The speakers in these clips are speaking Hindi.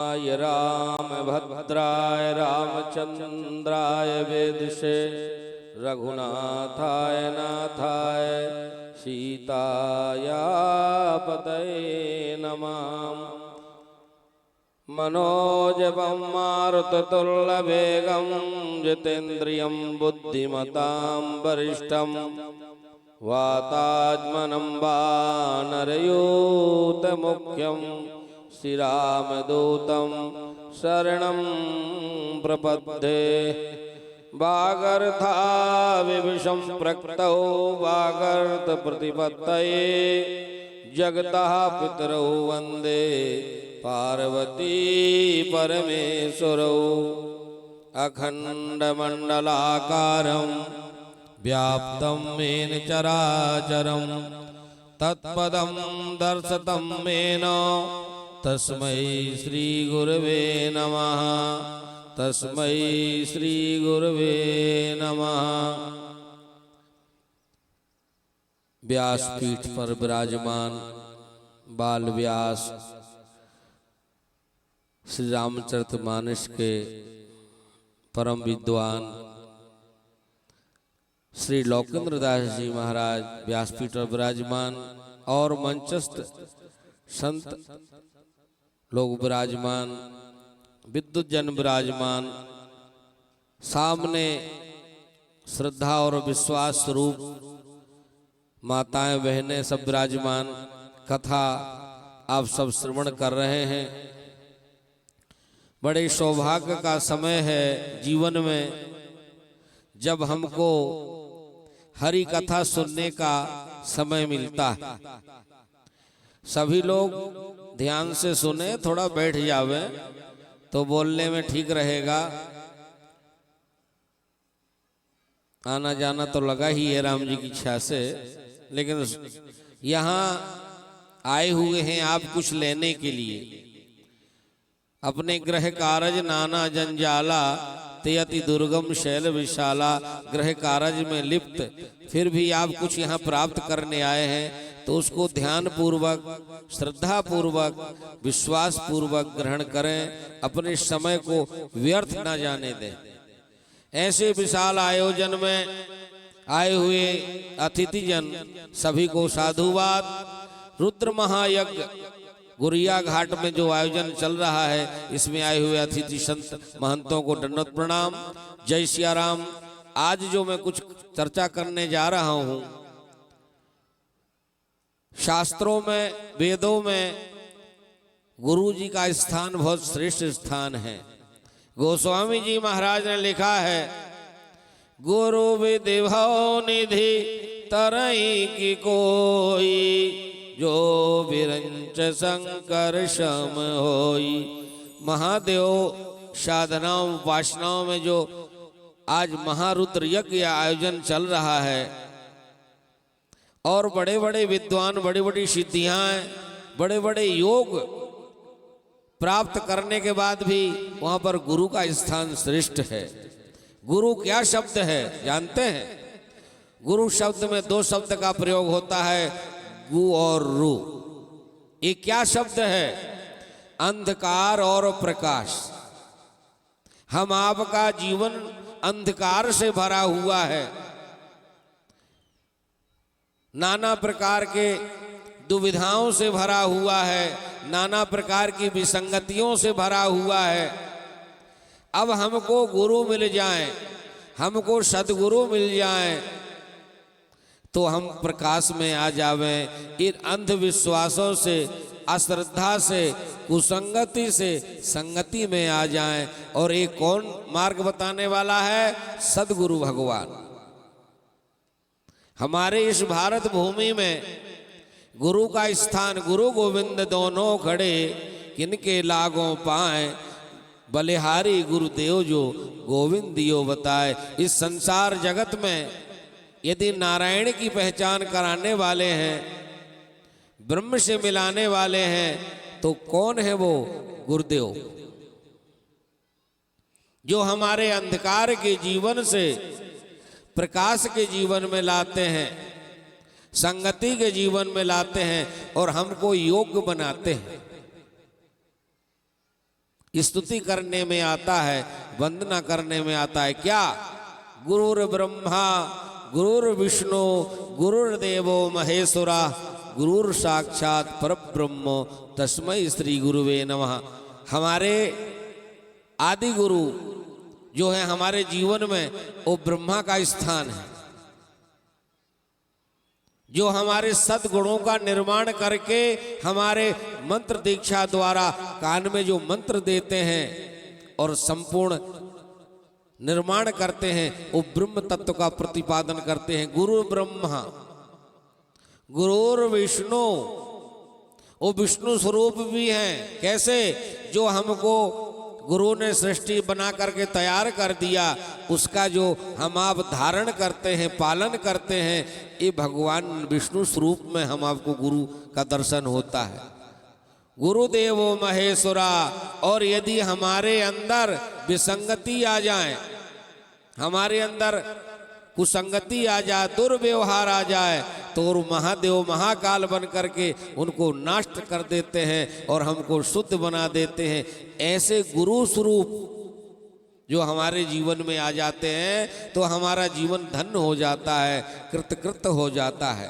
राम भद्राय रामचंद्राय वेदसे रघुनाथाय नाथाय सीताया पतये नमः। मनोजवं मारुततुल्यवेगं जितेन्द्रियं बुद्धिमतां वरिष्ठं वातात्मनं वानरयूतमुख्यं श्रीरामदूतं शरणं प्रपद्ये। वागर्थाविवशं प्रक्तौ वागर्थप्रतिपत्तये जगतः पितरौ वन्दे पार्वती परमेश्वरौ। अखण्डमण्डलाकारं व्याप्तं येन चराचरं तत्पदं दर्शितं येन तस्मै श्री गुरवे नमः। तस्मै श्री गुरवे नमः। व्यासपीठ पर विराजमान बाल व्यास श्री रामचरितमानस के परम विद्वान श्री लौकेंद्र दास जी महाराज व्यासपीठ पर विराजमान और मंचस्थ संत लोग विराजमान, विद्युत जन विराजमान, सामने श्रद्धा और विश्वास स्वरूप माताएं बहनें सब विराजमान। कथा आप सब श्रवण कर रहे हैं। बड़े सौभाग्य का समय है जीवन में जब हमको हरि कथा सुनने का समय मिलता है। सभी लोग ध्यान से सुने, थोड़ा बैठ जावे तो बोलने में ठीक रहेगा। आना जाना तो लगा ही है राम जी की इच्छा से, लेकिन यहाँ आए हुए हैं आप कुछ लेने के लिए। अपने गृह कारज नाना जंजाला ते अति दुर्गम शैल विशाला। गृह कारज में लिप्त फिर भी आप कुछ यहाँ प्राप्त करने आए हैं तो उसको ध्यान पूर्वक, श्रद्धा पूर्वक, विश्वास पूर्वक ग्रहण करें। अपने समय को व्यर्थ न जाने दें। ऐसे विशाल आयोजन में आए हुए अतिथिजन सभी को साधुवाद। रुद्र महायज्ञ गुरिया घाट में जो आयोजन चल रहा है इसमें आए हुए अतिथि संत महंतों को दंडवत प्रणाम। जय सिया राम। आज जो मैं कुछ चर्चा करने जा रहा हूँ, शास्त्रों में, वेदों में गुरु जी का स्थान बहुत श्रेष्ठ स्थान है। गोस्वामी जी महाराज ने लिखा है, गुरु विधिभव निधि तरई की कोई, जो विरंच शंकर सम होई। महादेव साधनाओं उपासनाओं में जो आज महारुद्र यज्ञ आयोजन चल रहा है और बड़े बड़े विद्वान, बड़ी बड़ी सिद्धियां, बड़े बड़े योग प्राप्त करने के बाद भी वहां पर गुरु का स्थान श्रेष्ठ है। गुरु क्या शब्द है जानते हैं? गुरु शब्द में दो शब्द का प्रयोग होता है, गु और रु। ये क्या शब्द है? अंधकार और प्रकाश। हम आपका जीवन अंधकार से भरा हुआ है, नाना प्रकार के दुविधाओं से भरा हुआ है, नाना प्रकार की विसंगतियों से भरा हुआ है। अब हमको गुरु मिल जाए, हमको सद्गुरु मिल जाए तो हम प्रकाश में आ जावें। इन अंधविश्वासों से, अश्रद्धा से, कुसंगति से संगति में आ जाएं। और एक कौन मार्ग बताने वाला है? सद्गुरु भगवान। हमारे इस भारत भूमि में गुरु का स्थान, गुरु गोविंद दोनों खड़े किनके लागों पाए। बलिहारी गुरुदेव जो गोविंद दियो बताए। इस संसार जगत में यदि नारायण की पहचान कराने वाले हैं, ब्रह्म से मिलाने वाले हैं, तो कौन है वो? गुरुदेव, जो हमारे अंधकार के जीवन से प्रकाश के जीवन में लाते हैं, संगति के जीवन में लाते हैं और हमको योग्य बनाते हैं। स्तुति करने में आता है, वंदना करने में आता है। क्या? गुरुर् ब्रह्मा गुरुर्विष्णु गुरुर्देवो महेश्वरा गुरुर् साक्षात परब्रह्म तस्मै श्री गुरुवे नमः। हमारे आदि गुरु जो है हमारे जीवन में, वो ब्रह्मा का स्थान है, जो हमारे सद्गुणों का निर्माण करके हमारे मंत्र दीक्षा द्वारा कान में जो मंत्र देते हैं और संपूर्ण निर्माण करते हैं, वो ब्रह्म तत्व का प्रतिपादन करते हैं। गुरु ब्रह्मा गुरुर विष्णु, वो विष्णु स्वरूप भी हैं। कैसे? जो हमको गुरु ने सृष्टि बना करके तैयार कर दिया, उसका जो हम आप धारण करते हैं, पालन करते हैं, ये भगवान विष्णु स्वरूप में हम आपको गुरु का दर्शन होता है। गुरुदेवो महेश्वरा। और यदि हमारे अंदर विसंगति आ जाए, हमारे अंदर कुसंगति आ जाए, दुर्व्यवहार आ जाए, तो और महादेव महाकाल बन करके उनको नष्ट कर देते हैं और हमको शुद्ध बना देते हैं। ऐसे गुरु स्वरूप जो हमारे जीवन में आ जाते हैं तो हमारा जीवन धन्य हो जाता है, कृतकृत हो जाता है।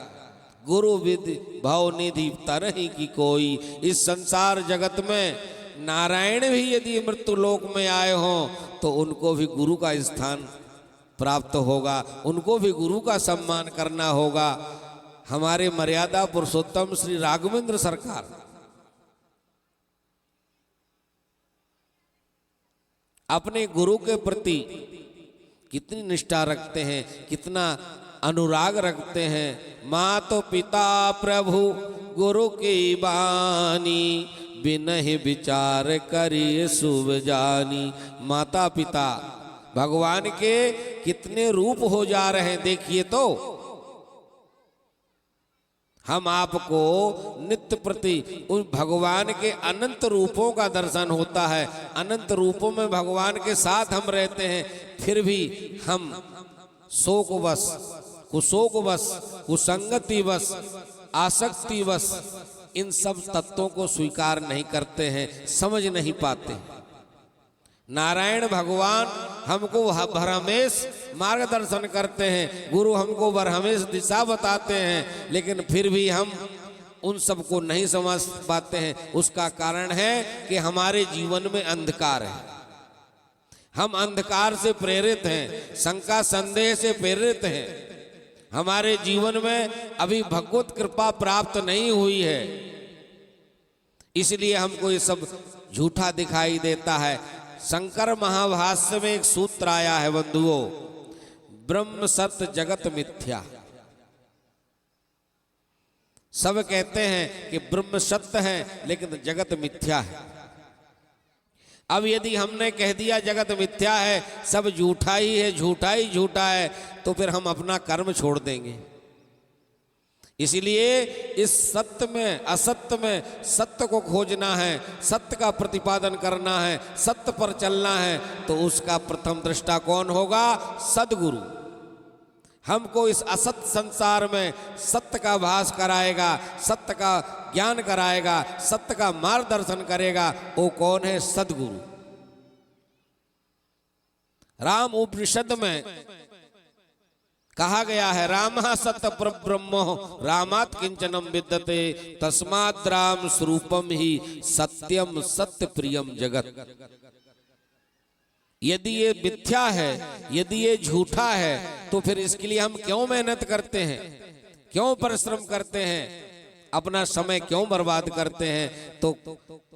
गुरु विधि भाव निधि तरही की कोई। इस संसार जगत में नारायण भी यदि मृत्यु लोक में आए हों तो उनको भी गुरु का स्थान प्राप्त होगा, उनको भी गुरु का सम्मान करना होगा। हमारे मर्यादा पुरुषोत्तम श्री राघवेंद्र सरकार अपने गुरु के प्रति कितनी निष्ठा रखते हैं, कितना अनुराग रखते हैं। मातो पिता प्रभु गुरु की बानी, बिनहि विचार करिए शुभ जानी। माता पिता भगवान के कितने रूप हो जा रहे हैं, देखिए तो। हम आपको नित्य प्रति उन भगवान के अनंत रूपों का दर्शन होता है, अनंत रूपों में भगवान के साथ हम रहते हैं, फिर भी हम शोकवश, कुशोकवश, कुसंगतिवश, आसक्तिवश इन सब तत्वों को स्वीकार नहीं करते हैं, समझ नहीं पाते। नारायण भगवान हमको भरहमेश मार्गदर्शन करते हैं, गुरु हमको भरहमेश दिशा बताते हैं, लेकिन फिर भी हम उन सब को नहीं समझ पाते हैं। उसका कारण है कि हमारे जीवन में अंधकार है। हम अंधकार से प्रेरित हैं, शंका संदेह से प्रेरित हैं। हमारे जीवन में अभी भगवत कृपा प्राप्त नहीं हुई है, इसलिए हमको ये सब झूठा दिखाई देता है। शंकर महाभाष्य में एक सूत्र आया है बंधुओं, ब्रह्म सत्य जगत मिथ्या। सब कहते हैं कि ब्रह्म सत्य है लेकिन जगत मिथ्या है। अब यदि हमने कह दिया जगत मिथ्या है, सब झूठा ही है, झूठा ही झूठा है, तो फिर हम अपना कर्म छोड़ देंगे। इसलिए इस सत्य में असत्य में सत्य को खोजना है, सत्य का प्रतिपादन करना है, सत्य पर चलना है, तो उसका प्रथम दृष्टा कौन होगा? सद्गुरु। हमको इस असत्य संसार में सत्य का भास कराएगा, सत्य का ज्ञान कराएगा, सत्य का मार्गदर्शन करेगा। वो कौन है? सद्गुरु। राम उपनिषद में कहा गया है, रामः सत्य परब्रह्मो रामात् किंचनम विद्यते तस्मात् राम स्वरूपम ही सत्यम सत्य प्रियम जगत। यदि ये मिथ्या है, यदि ये झूठा है, तो फिर इसके लिए हम क्यों मेहनत करते हैं, क्यों परिश्रम करते हैं, अपना समय क्यों बर्बाद करते हैं? तो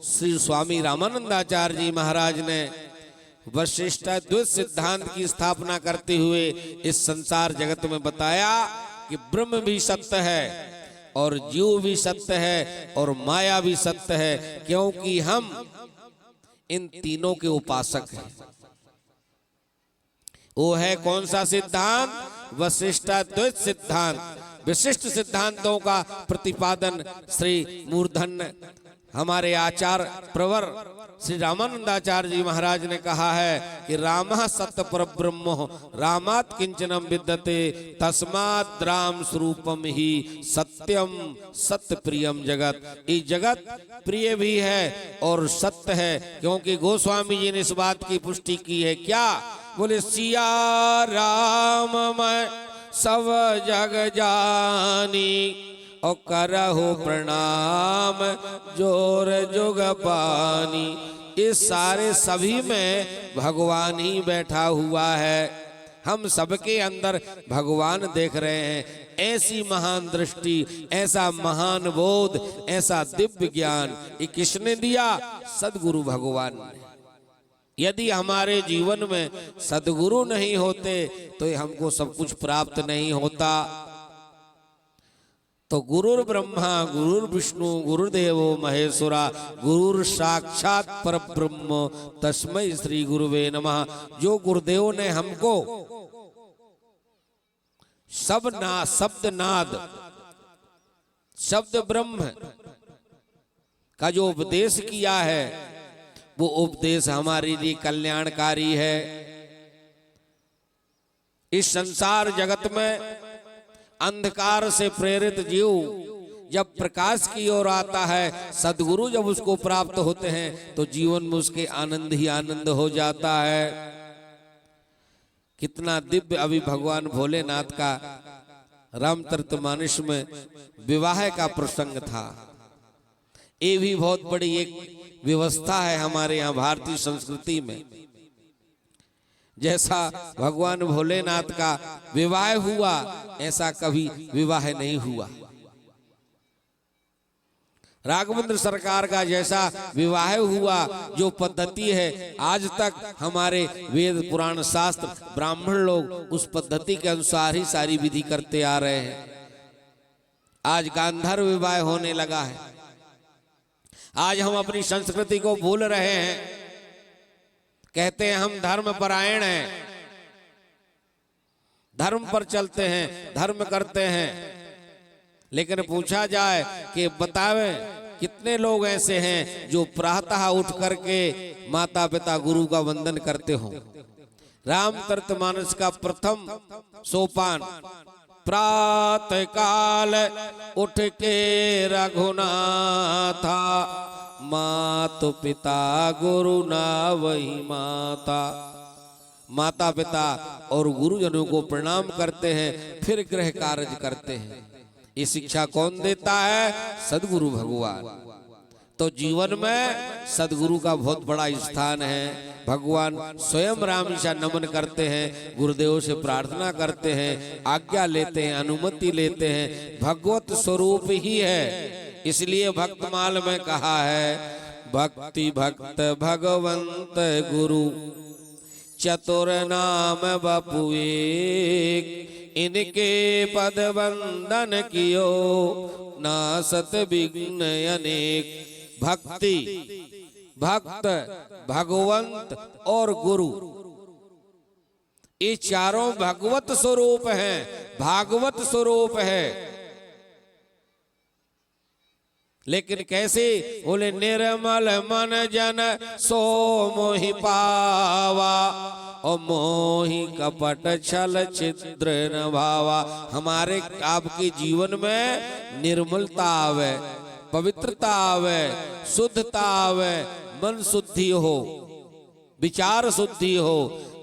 श्री स्वामी रामानंदाचार्य जी महाराज ने वशिष्ठाद्वैत सिद्धांत की स्थापना करते हुए इस संसार जगत में बताया कि ब्रह्म भी सत्य है और जीव भी सत्य है और माया भी सत्य है, क्योंकि हम इन तीनों के उपासक हैं। वो है कौन सा सिद्धांत? वशिष्ठाद्वैत सिद्धांत। विशिष्ट सिद्धांतों का प्रतिपादन श्री मूर्धन्य हमारे आचार्य प्रवर श्री रामानंदाचार्य जी महाराज ने कहा है कि रामः सत्य परब्रह्मो रामात् किंचनम विद्यते तस्मात् राम स्वरूपम ही सत्यम सत्य प्रियम जगत। ये जगत प्रिय भी है और सत्य है, क्योंकि गोस्वामी जी ने इस बात की पुष्टि की है। क्या बोले? सिया राम मैं सब जग जानी और करहु प्रणाम जोर जुग पानी। इस सारे सभी में भगवान ही बैठा हुआ है। हम सबके अंदर भगवान देख रहे हैं। ऐसी महान दृष्टि, ऐसा महान बोध, ऐसा दिव्य ज्ञान ये किसने दिया? सदगुरु भगवान ने। यदि हमारे जीवन में सदगुरु नहीं होते तो हमको सब कुछ प्राप्त नहीं होता। तो गुरुर ब्रह्मा गुरुर विष्णु गुरुदेवो महेश्वरा गुरुर साक्षात परब्रह्म तस्मै श्री गुरुवे नमः। जो गुरुदेव ने हमको शब्द नाद शब्द ब्रह्म का जो उपदेश किया है, वो उपदेश हमारे लिए कल्याणकारी है। इस संसार जगत में अंधकार से प्रेरित जीव जब प्रकाश की ओर आता है, सदगुरु जब उसको प्राप्त होते हैं तो जीवन में उसके आनंद ही आनंद हो जाता है। कितना दिव्य अभी भगवान भोलेनाथ का रामचरितमानस में विवाह का प्रसंग था। ये भी बहुत बड़ी एक व्यवस्था है हमारे यहाँ भारतीय संस्कृति में। जैसा भगवान भोलेनाथ का विवाह हुआ, ऐसा कभी विवाह नहीं हुआ। राघवेंद्र सरकार का जैसा विवाह हुआ, जो पद्धति है, आज तक हमारे वेद पुराण शास्त्र ब्राह्मण लोग उस पद्धति के अनुसार ही सारी विधि करते आ रहे हैं। आज गांधर्व विवाह होने लगा है। आज हम अपनी संस्कृति को भूल रहे हैं। कहते हैं हम धर्म परायण हैं, धर्म पर चलते हैं, धर्म करते हैं। लेकिन पूछा जाए कि बतावें कितने लोग ऐसे हैं जो प्रातः उठ करके माता पिता गुरु का वंदन करते हो। रामचरितमानस का प्रथम सोपान प्रातः काल उठ के रघुनाथा मातु पिता गुरु ना वही माता। माता पिता और गुरुजनों को प्रणाम करते हैं, फिर गृह कार्य करते हैं। ये शिक्षा कौन देता है? सदगुरु भगवान। तो जीवन में सदगुरु का बहुत बड़ा स्थान है। भगवान स्वयं रामीशा नमन करते हैं, गुरुदेव से प्रार्थना करते हैं, आज्ञा लेते हैं, अनुमति लेते हैं। भगवत स्वरूप ही है। इसलिए भक्तमाल में कहा है, भक्ति भक्त भगवंत गुरु चतुर नाम बपु एक, इनके पद वंदन कियो नासत विघ्न अनेक। भक्ति, भक्त, भगवंत और गुरु, ये चारों भगवत स्वरूप हैं, भागवत स्वरूप है। लेकिन कैसे? बोले निर्मल मन जन सो मोहि पावा और मोहि कपट छल छिद्र न भावा। हमारे आपके जीवन में निर्मलता आवे, पवित्रता आवे, शुद्धता आवे, मन शुद्धि हो, विचार शुद्धि हो,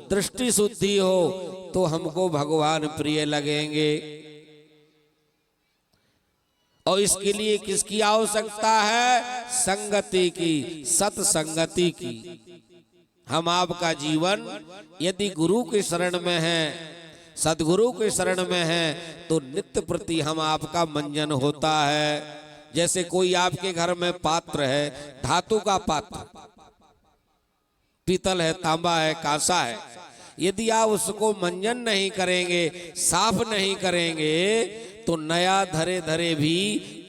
दृष्टि शुद्धि हो, तो हमको भगवान प्रिय लगेंगे। और इसके लिए किसकी आवश्यकता है? संगति की, सत्संगति की। हम आपका जीवन यदि गुरु के शरण में है, सदगुरु के शरण में है, तो नित्य प्रति हम आपका मंजन होता है। जैसे कोई आपके घर में पात्र है, धातु का पात्र, पीतल है, तांबा है, कांसा है, यदि आप उसको मंजन नहीं करेंगे, साफ नहीं करेंगे, तो नया धरे धरे भी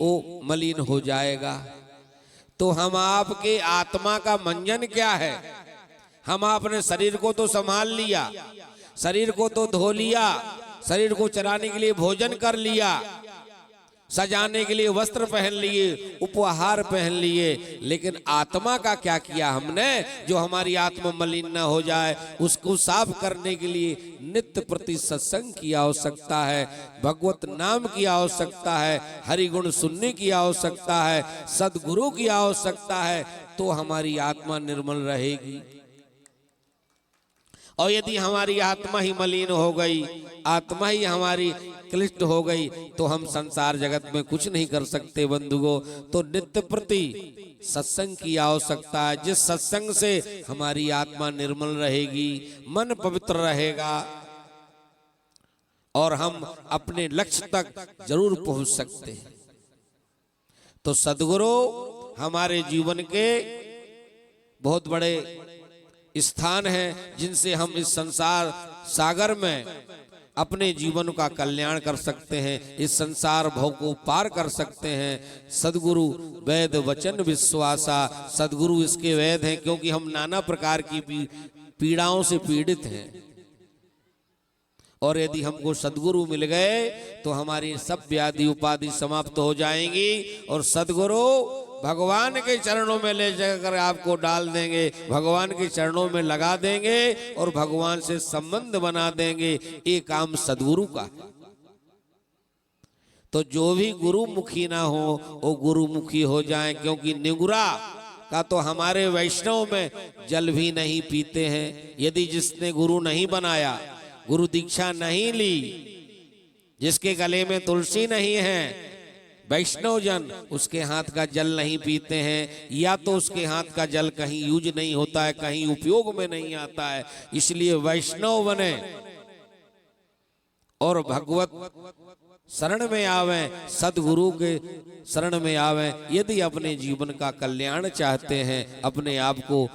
वो मलिन हो जाएगा। तो हम आपके आत्मा का मंजन क्या है? हम अपने शरीर को तो संभाल लिया, शरीर को तो धो लिया, शरीर को चराने के लिए भोजन कर लिया, सजाने के लिए वस्त्र पहन लिए, उपहार पहन लिए, लेकिन आत्मा का क्या किया हमने? जो हमारी आत्मा मलिन न हो जाए उसको साफ करने के लिए नित्य प्रति सत्संग की आवश्यकता है, भगवत नाम की आवश्यकता है, हरि गुण सुनने की आवश्यकता है, सदगुरु की आवश्यकता है, तो हमारी आत्मा निर्मल रहेगी। और यदि हमारी आत्मा ही मलिन हो गई, आत्मा ही हमारी क्लिष्ट हो गई, तो हम संसार जगत में कुछ नहीं कर सकते बंधुओं। तो नित्य प्रति सत्संग की आवश्यकता है, जिस सत्संग से हमारी आत्मा निर्मल रहेगी, मन पवित्र रहेगा और हम अपने लक्ष्य तक जरूर पहुंच सकते हैं। तो सद्गुरु हमारे जीवन के बहुत बड़े स्थान हैं, जिनसे हम इस संसार सागर में अपने जीवन का कल्याण कर सकते हैं, इस संसार भव को पार कर सकते हैं। सद्गुरु वेद वचन विश्वासा, सद्गुरु इसके वेद हैं, क्योंकि हम नाना प्रकार की पीड़ाओं से पीड़ित हैं। और यदि हमको सद्गुरु मिल गए तो हमारी सब व्याधि उपाधि समाप्त हो जाएंगी, और सद्गुरु भगवान के चरणों में ले जाकर आपको डाल देंगे, भगवान के चरणों में लगा देंगे और भगवान से संबंध बना देंगे। ये काम सद्गुरु का है। तो जो भी गुरुमुखी ना हो वो गुरुमुखी हो जाएं, क्योंकि निगुरा का तो हमारे वैष्णव में जल भी नहीं पीते हैं। यदि जिसने गुरु नहीं बनाया, गुरु दीक्षा नहीं ली, जिसके गले में तुलसी नहीं है, वैष्णव जन उसके हाथ का जल नहीं पीते हैं, या तो उसके हाथ का जल कहीं यूज नहीं होता है, कहीं उपयोग में नहीं आता है। इसलिए वैष्णव बने और भगवत शरण में आवे, सदगुरु के शरण में आवे। यदि अपने जीवन का कल्याण चाहते हैं, अपने आप को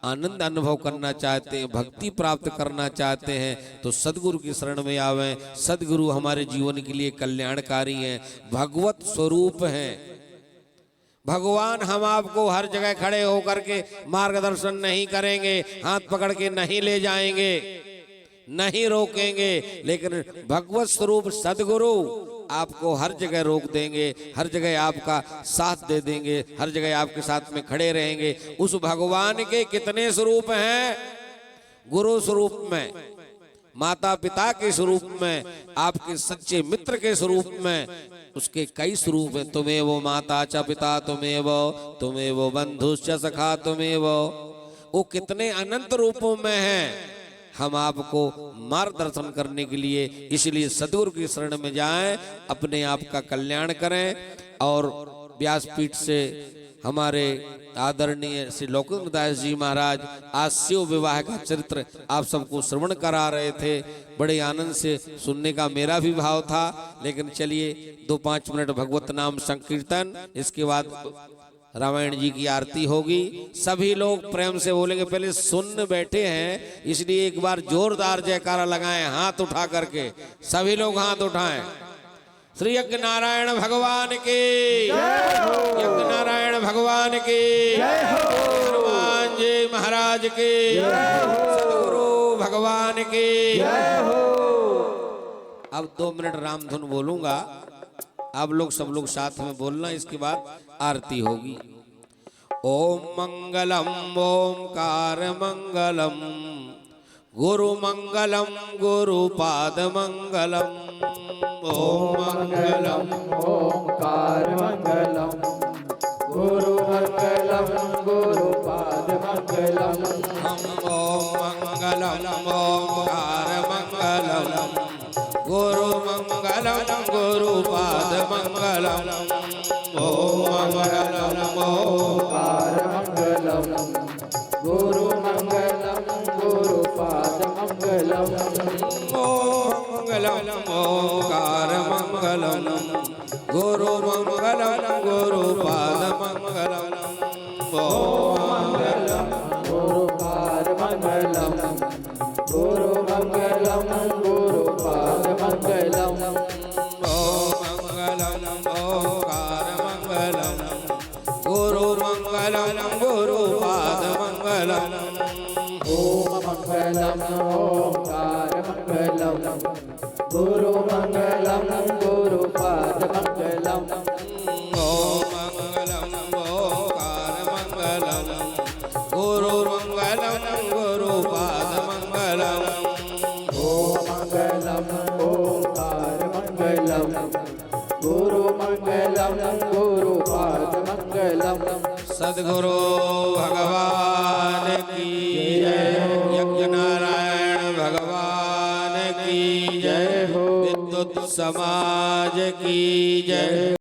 आनंद अनुभव करना चाहते हैं, भक्ति प्राप्त करना चाहते हैं, तो सदगुरु की शरण में आवें। सदगुरु हमारे जीवन के लिए कल्याणकारी हैं, भगवत स्वरूप हैं। भगवान हम आपको हर जगह खड़े होकर के मार्गदर्शन नहीं करेंगे, हाथ पकड़ के नहीं ले जाएंगे, नहीं रोकेंगे, लेकिन भगवत स्वरूप सदगुरु आपको हर जगह रोक देंगे, हर जगह आपका साथ दे देंगे, हर जगह आपके साथ में खड़े रहेंगे। उस भगवान के कितने स्वरूप हैं? गुरु स्वरूप में, माता पिता के स्वरूप में, आपके सच्चे मित्र के स्वरूप में, उसके कई स्वरूप हैं। तुम्हें वो माता च पिता, तुम्हें वो बंधु च सखा, वो कितने अनंत रूपों में हैं। हम आपको मार्गदर्शन करने के लिए इसलिए सद्गुरु की शरण में जाएं, अपने आप का कल्याण करें। और व्यासपीठ से हमारे आदरणीय श्री लौकिक दास जी महाराज आज शिव विवाह का चरित्र आप सबको श्रवण करा रहे थे। बड़े आनंद से सुनने का मेरा भी भाव था, लेकिन चलिए 2-5 मिनट भगवत नाम संकीर्तन, इसके बाद रामायण जी की आरती होगी। सभी लोग प्रेम से बोलेंगे। पहले सुन बैठे हैं, इसलिए एक बार जोरदार जयकारा लगाएं, हाथ उठा करके सभी लोग हाथ उठाएं। श्री यज्ञ नारायण भगवान की, यज्ञ नारायण भगवान की, हनुमान जी महाराज की, सद्गुरु भगवान की। अब 2 मिनट रामधुन बोलूंगा, आप लोग सब लोग साथ में बोलना, इसके बाद आरती होगी। ओम मंगलम ओमकार मंगलम, गुरु मंगलम गुरुपाद मंगलम। ओम मंगलम ओमकार मंगलम, गुरु मंगलम गुरुपाद मंगलम। ओम मंगलम ओमकार मंगलम, गुरु मंगलम गुरुपाद मंगलम। ओम मंगलम ओमकार मंगलम, गुरु मंगलम गुरुपाद मंगलम। ओम मंगलम ओमकार मंगलम, गुरु मंगलम गुरुपाद मंगलम। ओम मंगलम गुरुपाद मंगलम, गुरु मंगलम गुरुपाद मंगलम। ओम मंगलम ओमकार मंगलम, गुरु मंगलम गुरुपाद मंगलम। ओम मंगलम ओमकार मंगलम, गुरु मंगलम गुरुपाद पाद मंगलम ओम मंगलम ओंकार मंगलम गुरुर्मंगलम गुरुपाद मंगलम ओम मंगलम ओंकार मंगलम गुरु मंगलम गुरुपाद मंगलम सद्गुरु भगवान की जय यज्ञ नारायण भगवान की जय जय हो विद्युत समाज की जय।